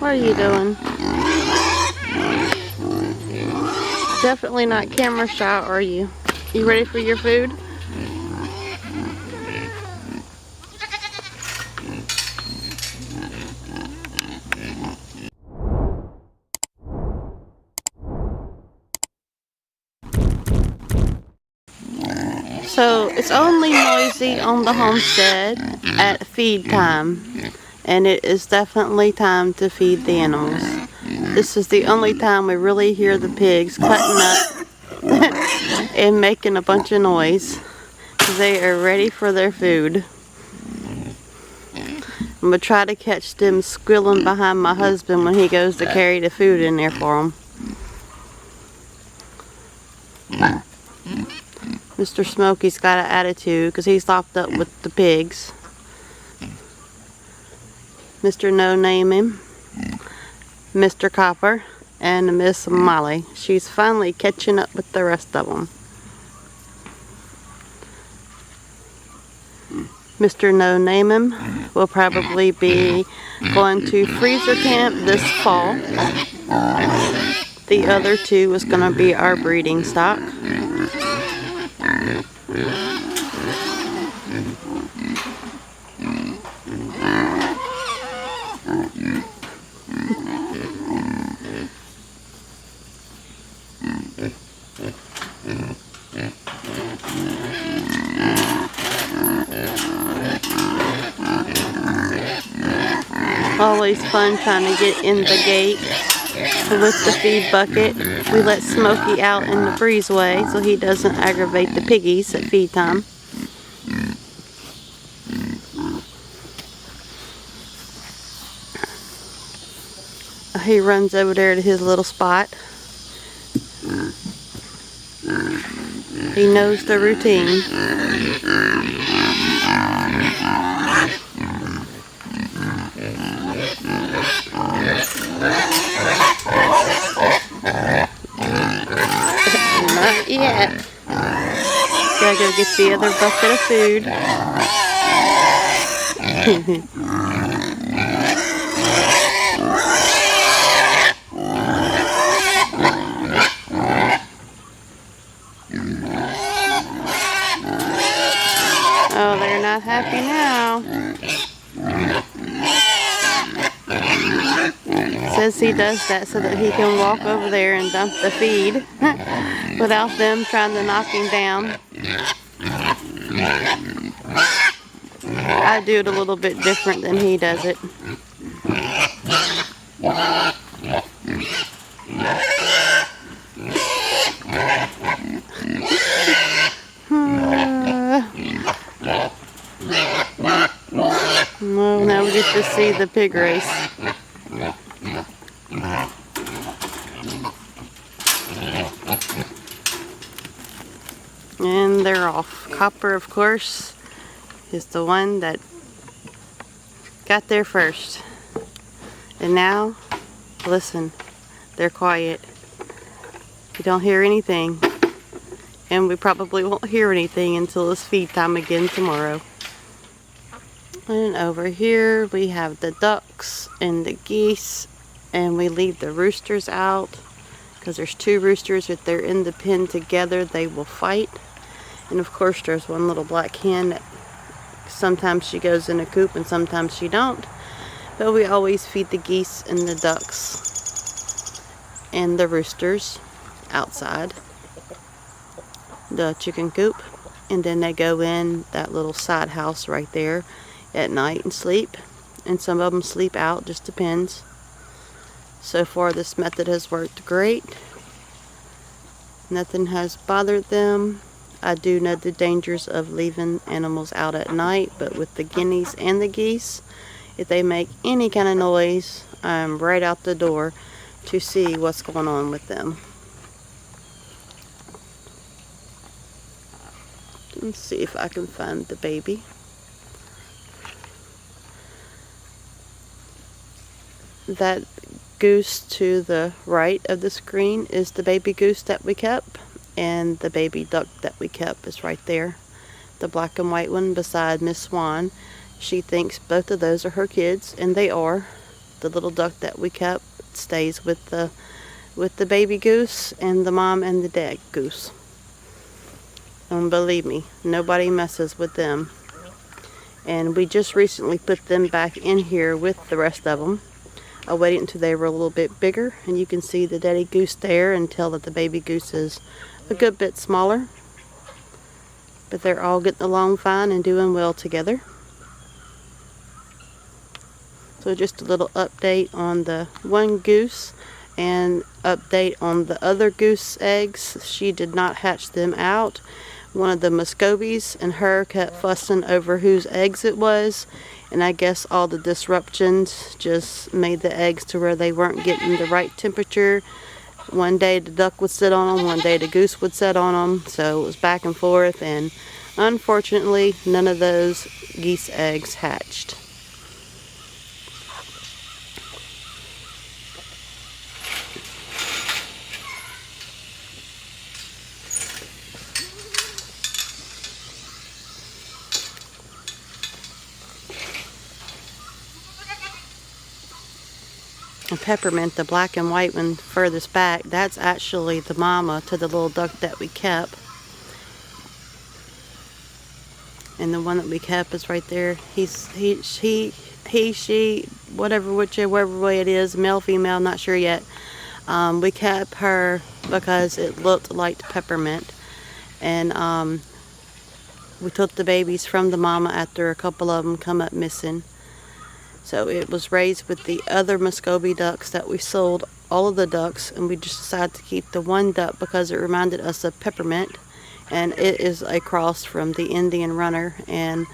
What are you doing? Definitely not camera shy, are you? You ready for your food? So it's only noisy on the homestead at feed time, and it is definitely time to feed the animals. This is the only time we really hear the pigs cutting up and making a bunch of noise. They are ready for their food. I'm going to try to catch them squealing behind my husband when he goes to carry the food in there for them. Mr. Smokey's got an attitude because he's locked up with the pigs. Mr. No Name him, Mr. Copper, and Miss Molly. She's finally catching up with the rest of them. Mr. No Name him will probably be going to freezer camp this fall. The other two is going to be our breeding stock. Always fun trying to get in the gate with the feed bucket. We let Smokey out in the breezeway so he doesn't aggravate the piggies at feed time. He runs over there to his little spot. He knows the routine. Not yet. Gotta go get the other bucket of food. Oh, they're not happy now. Says he does that so that he can walk over there and dump the feed without them trying to knock him down. I do it a little bit different than he does it. Well, now we get to see the pig race. And they're off. Copper, of course, is the one that got there first. And now, listen, they're quiet. You don't hear anything. And we probably won't hear anything until it's feed time again tomorrow. And over here we have the ducks and the geese, and we leave the roosters out because there's two roosters. If they're in the pen together, they will fight. And of course there's one little black hen that sometimes she goes in a coop and sometimes she don't. But we always feed the geese and the ducks and the roosters outside the chicken coop, and then they go in that little side house right there at night and sleep, and some of them sleep out, just depends. So far this method has worked great. Nothing has bothered them. I do know the dangers of leaving animals out at night, but with the guineas and the geese, if they make any kind of noise, I'm right out the door to see what's going on with them. Let's see if I can find the baby. That goose to the right of the screen is the baby goose that we kept, and the baby duck that we kept is right there. The black and white one beside Miss Swan. She thinks both of those are her kids, and they are. The little duck that we kept stays with the baby goose and the mom and the dad goose. And believe me, nobody messes with them. And we just recently put them back in here with the rest of them. I waited until they were a little bit bigger, and you can see the daddy goose there and tell that the baby goose is a good bit smaller. But they're all getting along fine and doing well together. So just a little update on the one goose and update on the other goose eggs. She did not hatch them out. One of the Muscovies and her kept fussing over whose eggs it was, and I guess all the disruptions just made the eggs to where they weren't getting the right temperature. One day the duck would sit on them, one day the goose would sit on them, so it was back and forth, and unfortunately none of those geese eggs hatched. And Peppermint, the black and white one furthest back, that's actually the mama to the little duck that we kept. And the one that we kept is right there. He, she, whatever, whichever way it is, male, female, not sure yet. We kept her because it looked like Peppermint. And we took the babies from the mama after a couple of them come up missing. So it was raised with the other Muscovy ducks that we sold, all of the ducks, and we just decided to keep the one duck because it reminded us of Peppermint, and it is a cross from the Indian runner, and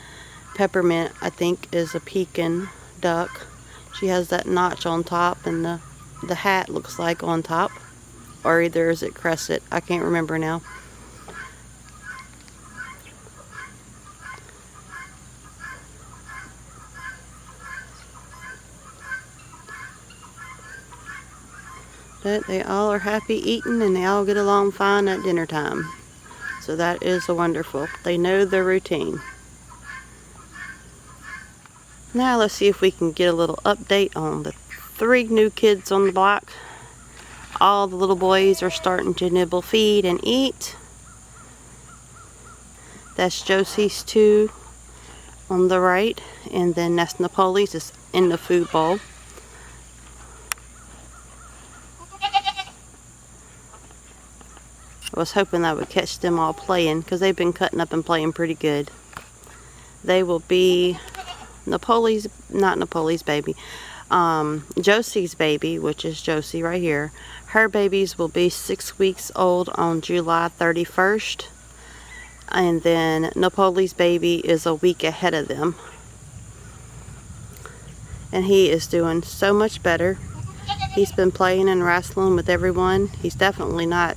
Peppermint, I think, is a Pekin duck. She has that notch on top, and the hat looks like on top, or either is it crescent, I can't remember now. But they all are happy eating, and they all get along fine at dinner time. So that is wonderful. They know their routine. Now let's see if we can get a little update on the 3 new kids on the block. All the little boys are starting to nibble, feed, and eat. That's Josie's 2 on the right, and then that's Napoli's is in the food bowl. I was hoping I would catch them all playing because they've been cutting up and playing pretty good. They will be not Napoli's baby, Josie's baby, which is Josie right here. Her babies will be 6 weeks old on July 31st. And then Napoli's baby is a week ahead of them. And he is doing so much better. He's been playing and wrestling with everyone. He's definitely not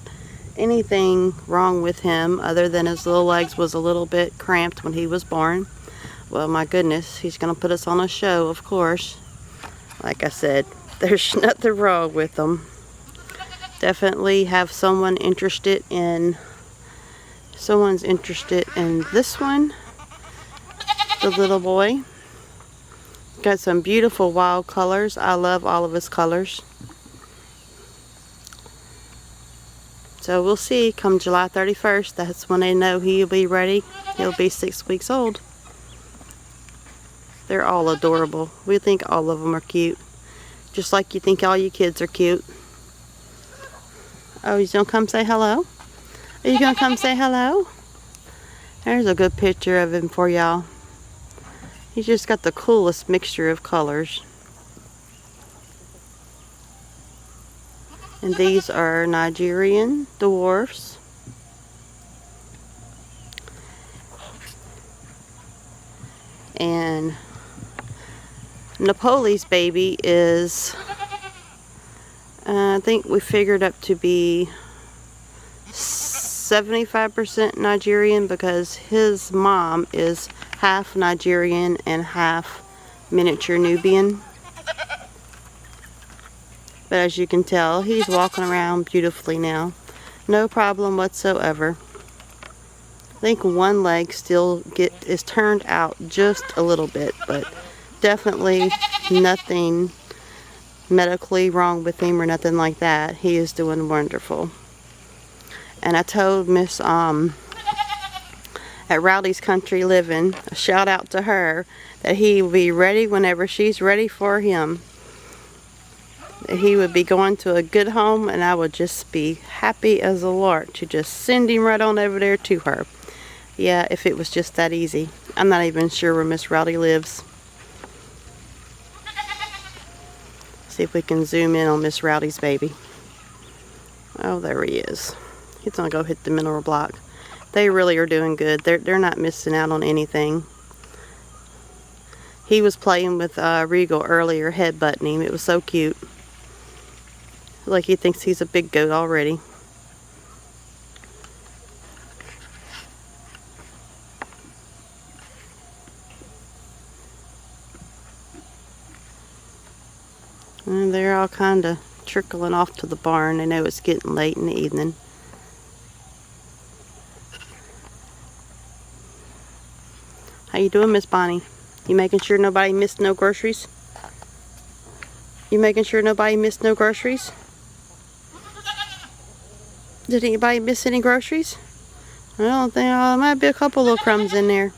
anything wrong with him other than his little legs was a little bit cramped when he was born. Well, my goodness, he's going to put us on a show, of course. Like I said, there's nothing wrong with them. Definitely have someone's interested in this one, the little boy. Got some beautiful wild colors. I love all of his colors. So we'll see come July 31st. That's when they know he'll be ready. He'll be 6 weeks old. They're all adorable. We think all of them are cute. Just like you think all your kids are cute. Oh, he's gonna come say hello? Are you gonna come say hello? There's a good picture of him for y'all. He's just got the coolest mixture of colors. And these are Nigerian dwarfs. And Napoli's baby is, I think we figured up to be 75% Nigerian because his mom is half Nigerian and half miniature Nubian. But as you can tell, he's walking around beautifully now. No problem whatsoever. I think one leg still is turned out just a little bit, but definitely nothing medically wrong with him or nothing like that. He is doing wonderful. And I told Miss at Rowdy's Country Living, a shout out to her, that he will be ready whenever she's ready for him. That he would be going to a good home, and I would just be happy as a lark to just send him right on over there to her. Yeah, if it was just that easy. I'm not even sure where Miss Rowdy lives. See if we can zoom in on Miss Rowdy's baby. Oh, there he is. He's gonna go hit the mineral block. They really are doing good. They're not missing out on anything. He was playing with Regal earlier, headbutting him. It was so cute. Like he thinks he's a big goat already. And they're all kind of trickling off to the barn. They know it's getting late in the evening. How you doing, Miss Bonnie? You making sure nobody missed no groceries? You making sure nobody missed no groceries? Did anybody miss any groceries? I don't think. There might be a couple little crumbs in there.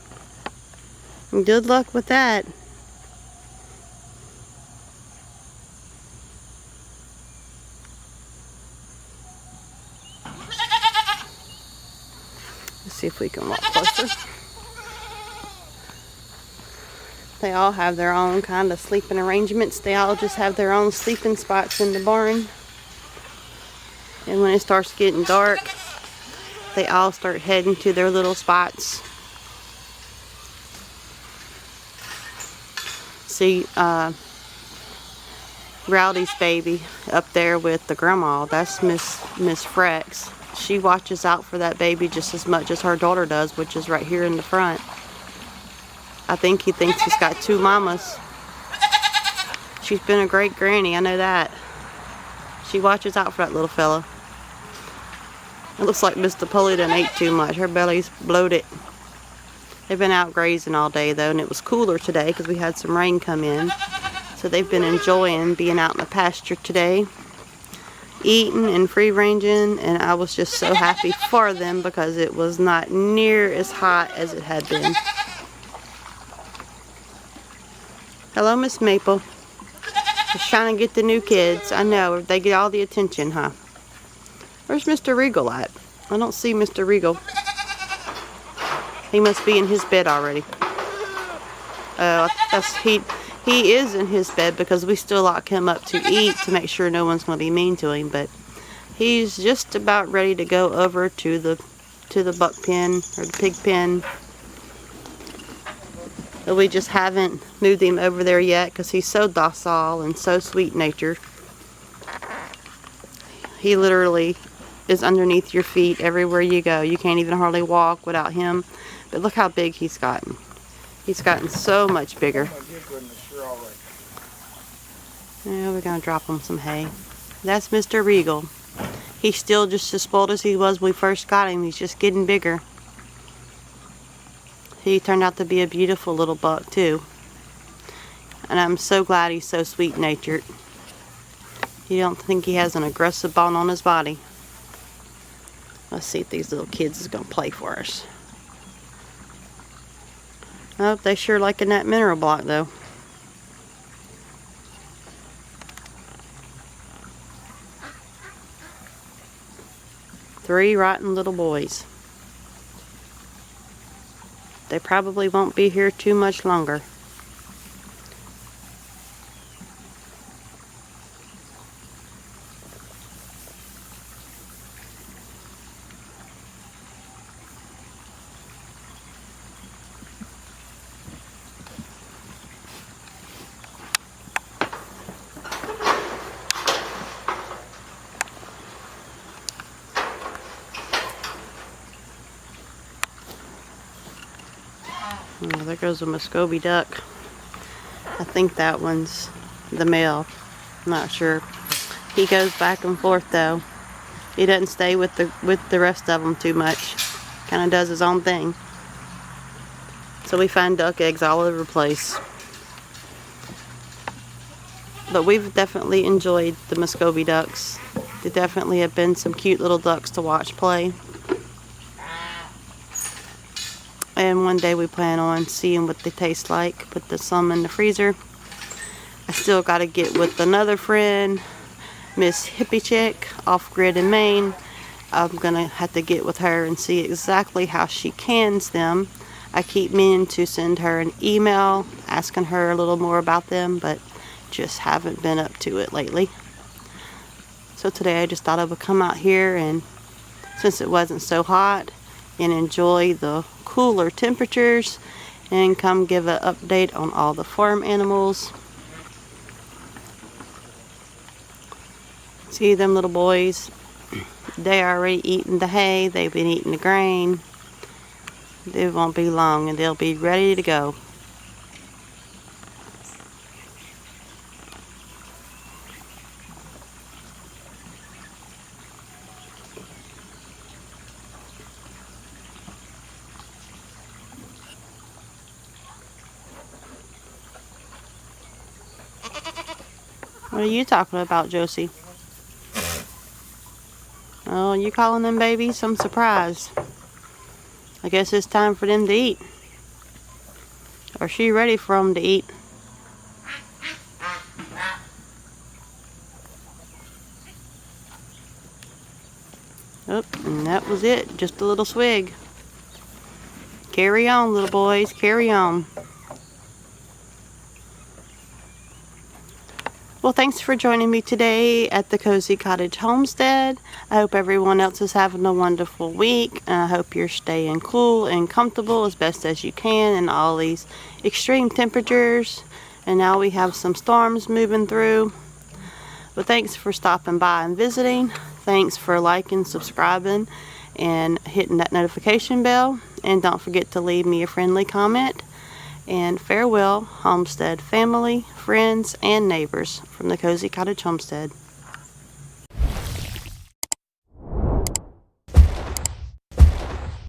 Good luck with that. Let's see if we can walk closer. They all have their own kind of sleeping arrangements. They all just have their own sleeping spots in the barn. And when it starts getting dark, they all start heading to their little spots. See, Rowdy's baby up there with the grandma, that's Miss Frex. She watches out for that baby just as much as her daughter does, which is right here in the front. I think he thinks he's got two mamas. She's been a great granny, I know that. She watches out for that little fella. It looks like Mr. Polly done ate too much. Her belly's bloated. They've been out grazing all day though, and it was cooler today because we had some rain come in. So they've been enjoying being out in the pasture today, eating and free ranging, and I was just so happy for them because it was not near as hot as it had been. Hello, Miss Maple. Just trying to get the new kids. I know, they get all the attention, huh? Where's Mr. Regal at? I don't see Mr. Regal. He must be in his bed already. He is in his bed because we still lock him up to eat to make sure no one's going to be mean to him. But he's just about ready to go over to the buck pen or the pig pen. But we just haven't moved him over there yet because he's so docile and so sweet-natured. He literally is underneath your feet everywhere you go. You can't even hardly walk without him. But look how big he's gotten. He's gotten so much bigger. Yeah, we're going to drop him some hay. That's Mr. Regal. He's still just as spoiled as he was when we first got him. He's just getting bigger. He turned out to be a beautiful little buck too. And I'm so glad he's so sweet-natured. You don't think he has an aggressive bone on his body. Let's see if these little kids is going to play for us. Oh, they sure liking that mineral block though. Three rotten little boys. They probably won't be here too much longer. Oh, there goes a Muscovy duck. I think that one's the male. I'm not sure. He goes back and forth though. He doesn't stay with the rest of them too much. Kind of does his own thing. So we find duck eggs all over the place. But we've definitely enjoyed the Muscovy ducks. They definitely have been some cute little ducks to watch play. And one day we plan on seeing what they taste like. Put some in the freezer. I still got to get with another friend, Miss Hippie Chick, off-grid in Maine. I'm going to have to get with her and see exactly how she cans them. I keep meaning to send her an email asking her a little more about them, but just haven't been up to it lately. So today I just thought I would come out here, and since it wasn't so hot, and enjoy the cooler temperatures and come give an update on all the farm animals. See them little boys? They are already eating the hay. They've been eating the grain. It won't be long and they'll be ready to go. What are you talking about, Josie? Oh, you calling them babies? I'm surprised. I guess it's time for them to eat. Or she ready for them to eat? Oh, and that was it. Just a little swig. Carry on, little boys. Carry on. Well, thanks for joining me today at the Cozy Cottage Homestead. I hope everyone else is having a wonderful week. And I hope you're staying cool and comfortable as best as you can in all these extreme temperatures. And now we have some storms moving through. But thanks for stopping by and visiting. Thanks for liking, subscribing, and hitting that notification bell. And don't forget to leave me a friendly comment. And farewell, Homestead family, friends, and neighbors from the Cozy Cottage Homestead.